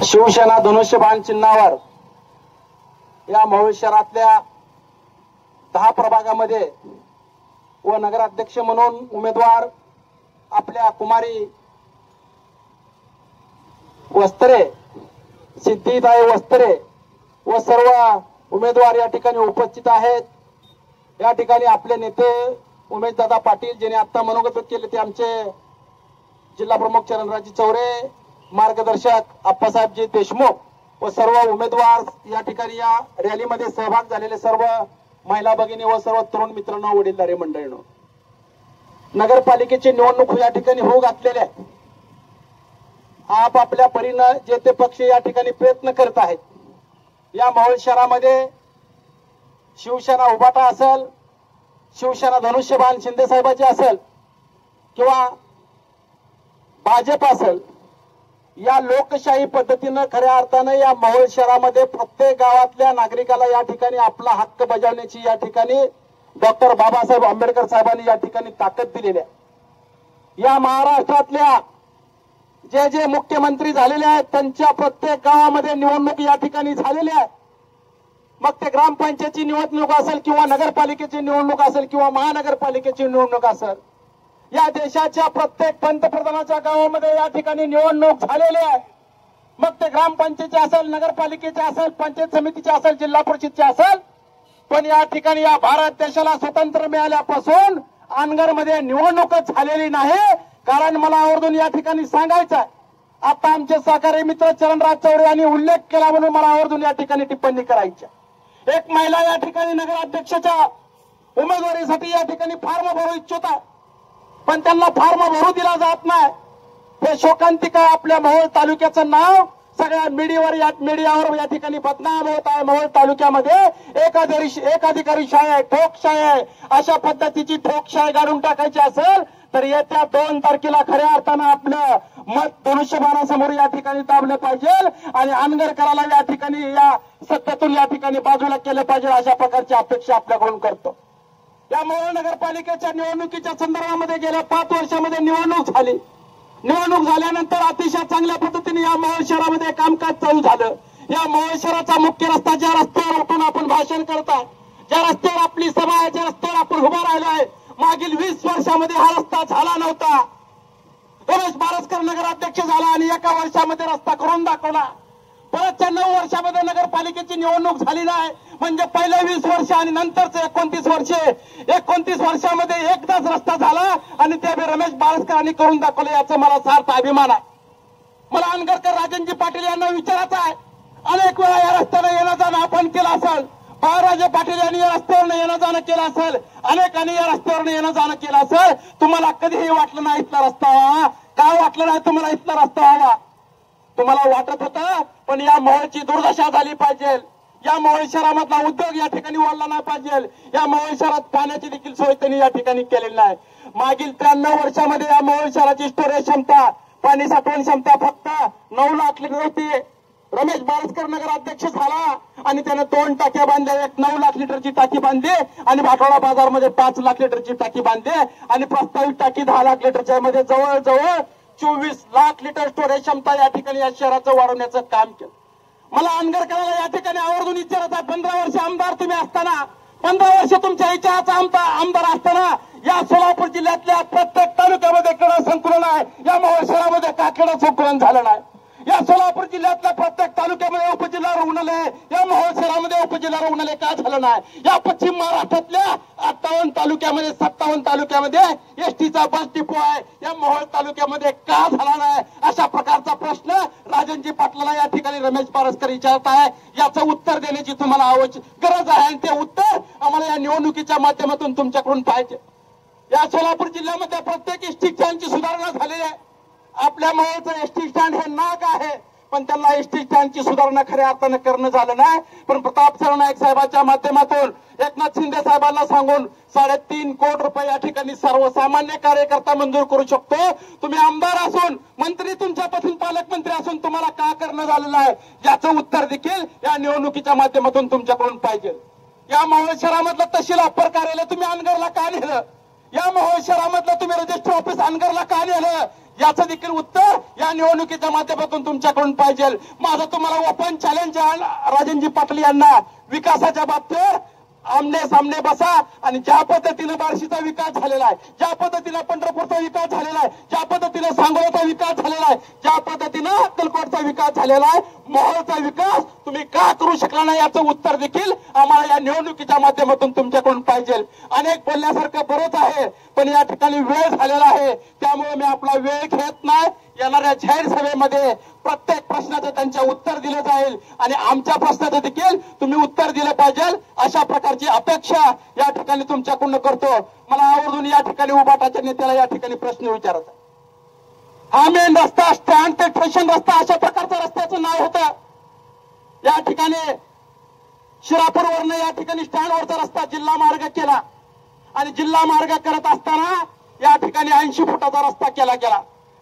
शिवसेना धनुष्यबाण चिन्हावर या मोहोळ शहरातल्या 10 प्रभागामध्ये व नगराध्यक्ष म्हणून उमेदवार आपल्या कुमारी वस्त्रे, सिद्धिताई वस्त्रे व सर्व उमेदवार या ठिकाणी उपस्थित आहेत। या ठिकाणी आपले नेते उमेशदादा पाटील ज्यांनी आता मनोगत केले ते आमचे जिल्हा प्रमुख चरणराजी चौरे, मार्गदर्शक आप्पासाहेबजी देशमुख व सर्व उमेदवार या ठिकाणी या रॅलीमध्ये सहभाग झालेले सर्व महिला भगिनी व सर्व तरुण मित्रांनो, वडीलधारे मंडळींनो, नगरपालिकेची निवडणूक या ठिकाणी होऊ घातलेली आहे। आपापल्या परीने जे ते पक्ष या ठिकाणी प्रयत्न करत आहेत। या मोहोळ शहरामध्ये शिवसेना उभाटा असेल, शिवसेना धनुष्यबाण शिंदे साहेबांची असेल किंवा भाजप असेल, या लोकशाही पद्धतीनं खऱ्या अर्थानं या मोहोळ शहरामध्ये प्रत्येक गावातल्या नागरिकाला या ठिकाणी आपला हक्क बजावण्याची या ठिकाणी डॉक्टर बाबासाहेब आंबेडकर साहेबांनी या ठिकाणी ताकद दिलेली आहे। या महाराष्ट्रातल्या जे जे मुख्यमंत्री झालेले आहेत त्यांच्या प्रत्येक गावामध्ये निवडणूक या ठिकाणी झालेली आहे। मग ते ग्रामपंचायतीची निवडणूक असेल किंवा नगरपालिकेची निवडणूक असेल किंवा महानगरपालिकेची निवडणूक असेल, या देशाच्या प्रत्येक पंतप्रधानाच्या गावामध्ये या ठिकाणी निवडणूक झालेली आहे। मग ते ग्रामपंचायतीचे असेल, नगरपालिकेचे असेल, पंचायत समितीचे असेल, जिल्हा परिषदचे असेल, पण या ठिकाणी या भारत देशाला स्वातंत्र्य मिळाल्यापासून अनगरमध्ये निवडणूकच झालेली नाही। कारण मला आवर्जून या ठिकाणी सांगायचं आहे, आता आमचे सहकारी मित्र चरणराज चौरे यांनी उल्लेख केला म्हणून मला आवर्जून या ठिकाणी टिप्पणी करायची। एक महिला या ठिकाणी नगराध्यक्षाच्या उमेदवारीसाठी या ठिकाणी फॉर्म भरू इच्छित आहे, पण त्यांना फॉर्म भरू दिला जात नाही। हे शोकांतिका आपल्या मोहोळ तालुक्याचं नाव सगळ्या मीडियावर या ठिकाणी बदनाम होत आहे। मोहोळ तालुक्यामध्ये एक अधिकारी शाही आहे, ठोकशाही आहे। अशा पद्धतीची ठोकशाही गाडून टाकायची असेल तर येत्या 2 तारखेला खऱ्या अर्थानं आपलं मत धनुष्यबाणासमोर या ठिकाणी दाबलं पाहिजे आणि अनगरकराला या ठिकाणी या सत्तेतून या ठिकाणी बाजूला केलं पाहिजे, अशा प्रकारची अपेक्षा आपल्याकडून करतो। या मोहोळ नगरपालिकेच्या निवडणुकीच्या संदर्भामध्ये गेल्या 5 वर्षामध्ये निवडणूक झाली। निवडणूक झाल्यानंतर अतिशय चांगल्या पद्धतीने या मोहोळ शहरामध्ये कामकाज चालू झालं। या मोहोळ शहराचा मुख्य रस्ता, ज्या रस्त्यावर उठून आपण भाषण करताय, ज्या रस्त्यावर आपली सभा आहे, ज्या रस्त्यावर आपण उभा राहिलोय, मागील 20 वर्षामध्ये हा रस्ता झाला नव्हता। रमेश बारसकर नगराध्यक्ष झाला आणि एका वर्षामध्ये रस्ता करून दाखवला। परतच्या 9 वर्षामध्ये नगरपालिकेची निवडणूक झाली नाही, म्हणजे पहिले 20 वर्ष आणि नंतरचे 29 वर्षामध्ये एकदाच रस्ता झाला आणि ते रमेश बारसकरांनी करून दाखवलं, याचा मला सार्थ अभिमान आहे। मला अनगरकर राजनजी पाटील यांना विचारायचं आहे, अनेक वेळा या रस्त्याने येणं जाणं आपण केलं असेल, बाळराजे पाटील यांनी या रस्त्यावरनं येणं जाणं केलं असेल, अनेकांनी या रस्त्यावरनं येणं जाणं केलं असेल, तुम्हाला कधीही वाटलं नाही इथला रस्ता व्हावा? का वाटलं नाही तुम्हाला इथला रस्ता व्हावा? तुम्हाला वाटत होतं, पण या मोहोळची दुर्दशा झाली पाहिजे। या मोहोळ शहरामधला उद्योग या ठिकाणी वाढला नाही पाहिजे। या मोहोळ शहरात पाण्याची देखील सोय त्यांनी या ठिकाणी केलेली नाही। मागील 93 वर्षामध्ये या मोहोळ शहराची स्टोरेज क्षमता, पाणी साठवण क्षमता फक्त 9 लाख लिटर होती। रमेश बारसकर नगराध्यक्ष झाला आणि त्याने 2 टाक्या बांधल्या, एक 9 लाख लिटरची टाकी बांधली आणि भाटवाडा बाजारमध्ये 5 लाख लिटरची टाकी बांधली आणि प्रस्तावित टाकी 10 लाख लिटरच्या मध्ये जवळजवळ 24 लाख लिटर स्टोरेज क्षमता या ठिकाणी या शहराचं वाढवण्याचं काम केलं। मला अनगरकराला या ठिकाणी आवर्जून विचारत आहे, 15 वर्ष आमदार तुम्ही असताना, 15 वर्ष तुमच्या इच्छाचा आमदार असताना या सोलापूर जिल्ह्यातल्या प्रत्येक तालुक्यामध्ये क्रीडा संकुलन आहे, या मोहोळ शहरामध्ये का क्रीडा संकुलन झालं नाही? या सोलापूर जिल्ह्यातल्या प्रत्येक तालुक्यामध्ये उपजिल्हा रुग्णालय, या मोहोळ शहरामध्ये उपजिल्हा रुग्णालय का झालं नाही? या पश्चिम महाराष्ट्रातल्या 58 तालुक्यामध्ये 57 तालुक्यामध्ये एसटीचा बस डिपो आहे, या मोहोळ तालुक्यामध्ये का झाला नाही? अशा प्रकारचा प्रश्न राजनजी पाटलाला या ठिकाणी रमेश बारसकर विचारत आहे। याचं उत्तर देण्याची तुम्हाला गरज आहे आणि ते उत्तर आम्हाला या निवडणुकीच्या माध्यमातून तुमच्याकडून पाहिजे। या सोलापूर जिल्ह्यामध्ये प्रत्येक एसटी स्टँडची सुधारणा झालेली आहे। आपल्या मोहोळचं एसटी स्टँड हे नाग आहे, पण त्यांना एसटी स्टँडची सुधारणा खऱ्या अर्थानं करणं झालं नाही। पण प्रताप सरनाईक साहेबांच्या माध्यमातून एकनाथ शिंदे साहेबांना सांगून 3.5 कोटी रुपये या ठिकाणी सर्वसामान्य कार्यकर्ता मंजूर करू शकतो। तुम्ही आमदार असून, मंत्री तुमच्यापासून पालकमंत्री असून तुम्हाला का करणं झालेलं आहे, याचं उत्तर देखील या निवडणुकीच्या माध्यमातून तुमच्याकडून पाहिजे। या मोहोळ शहरामधलं तहसील अप्पर कार्यालय तुम्ही अनगरला का नेलं? या मोहोळ शहरामधलं तुम्ही रजिस्टर ऑफिस अनगरला का नेलं? याचं देखील उत्तर या या निवडणुकीच्या माध्यमातून तुमच्याकडून पाहिजे. माझं तुम्हाला ओपन चॅलेंज आहे राजनजी पाटील यांना, विकासाच्या बाबतीत आमने सामने बसा आणि ज्या पद्धतीने बार्शीचा विकास झालेला आहे, ज्या पद्धतीने पंढरपूरचा विकास झालेला आहे, ज्या पद्धतीने सांगोलाचा विकास झालेला आहे, ज्या पद्धतीने अक्कलकोटचा विकास झालेला आहे, मोहोळचा विकास तुम्ही का करू शकला नाही याचं उत्तर देखील आम्हाला या निवडणुकीच्या माध्यमातून तुमच्याकडून पाहिजे. अनेक बोलण्यासारखं बरंच आहे, पण या ठिकाणी वेळ झालेला आहे, त्यामुळे मी आपला वेळ घेत नाही. येणाऱ्या जाहीर सभेमध्ये प्रत्येक प्रश्नाचं त्यांच्या उत्तर दिलं जाईल आणि आमच्या प्रश्नाचं देखील तुम्ही उत्तर दिलं पाहिजे, अशा प्रकारची अपेक्षा या ठिकाणी तुमच्याकडून करतो. मला आवर्जून या ठिकाणी उभाटाच्या नेत्याला या ठिकाणी प्रश्न विचारायचा. हा मेन रस्ता स्टँड ते स्टेशन रस्ता अशा प्रकारचं रस्त्याचं नाव होतं. या ठिकाणी शिरापूरवरनं या ठिकाणी स्टँडवरचा रस्ता जिल्हा मार्ग केला आणि जिल्हा मार्ग करत असताना या ठिकाणी 80 फुटाचा रस्ता केला गेला.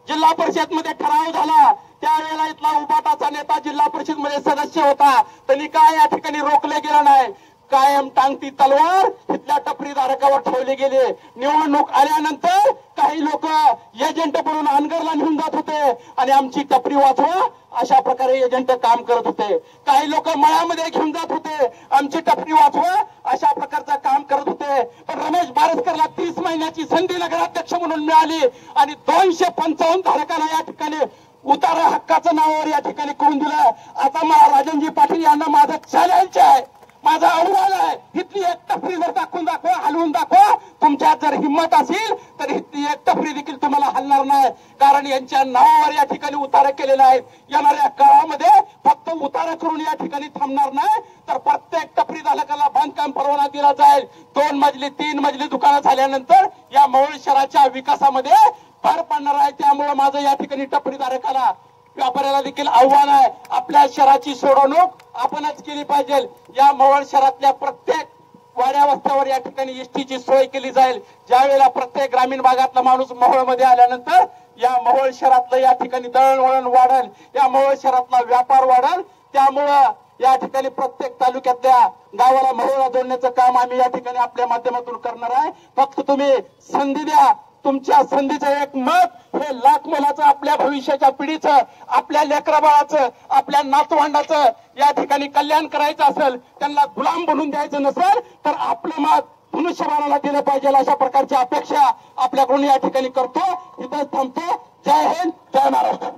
जिल्हा परिषद मध्ये ठराव झाला, त्यावेळेला इथला उभाटाचा नेता जिल्हा परिषद मध्ये सदस्य होता, त्यांनी काय या ठिकाणी रोखले गेलं नाही. कायम टांगती तलवार इथल्या टपरीधारकावर ठेवले गेले. निवडणूक आल्यानंतर काही लोक एजंट बनून अनगरला निघून जात होते आणि आमची टपरी वाचवा अशा प्रकारे एजंट काम करत होते. काही लोक मळ्यामध्ये घेऊन जात होते, आमची टपरी वाचवा अशा प्रकारचं काम करत होते. पण रमेश बारसकरला 30 महिन्याची संधी नगराध्यक्ष म्हणून मिळाली आणि 255 धारकांना या ठिकाणी उतारा हक्काचं नावावर या ठिकाणी करून दिलं. आता मला राजनजी पाटील यांना माझं चॅलेंज आहे, माझा अहवाल आहे, इथली एक टपरी जर दाखवून दाखवा, हलवून दाखवा. तुमच्यात जर हिंमत असेल तर इथली एक टपरी देखील तुम्हाला हलणार नाही, कारण यांच्या नावावर या ठिकाणी उतारा केलेला आहे. येणाऱ्या काळामध्ये फक्त उतारा करून या ठिकाणी थांबणार नाही, तर प्रत्येक टपरी धारकाला बांधकाम परवाना दिला जाईल. 2 मजली 3 मजली दुकानं झाल्यानंतर या मोहोळ शहराच्या विकासामध्ये भर पडणार आहे. त्यामुळे माझं या ठिकाणी टपरी धारकाला व्यापाऱ्याला देखील आव्हान आहे, आपल्या शहराची सोडवणूक आपणच केली पाहिजे. या मोहोळ शहरातल्या प्रत्येक वाड्या वस्त्यावर या ठिकाणी एसटीची सोय केली जाईल. ज्यावेळेला प्रत्येक ग्रामीण भागातला माणूस मोहोळमध्ये आल्यानंतर या मोहोळ शहरातलं या ठिकाणी दळणवळण वाढेल, या मोहोळ शहरातला व्यापार वाढेल. त्यामुळं या ठिकाणी प्रत्येक तालुक्यातल्या गावाला मोहोळला जोडण्याचं काम आम्ही या ठिकाणी आपल्या माध्यमातून करणार आहे. फक्त तुम्ही संधी द्या. तुमच्या संधीचं एक मत हे लाख मोलाचं आपल्या भविष्याच्या पिढीचं, आपल्या लेकराबाळाचं, आपल्या नातवंडाचं या ठिकाणी कल्याण करायचं असेल, त्यांना गुलाम बनवून द्यायचं नसेल तर आपलं मत धनुष्यबाणाला दिलं पाहिजे, अशा प्रकारची अपेक्षा आपल्याकडून या ठिकाणी करतो. इथंच थांबतो. जय हिंद, जय महाराष्ट्र.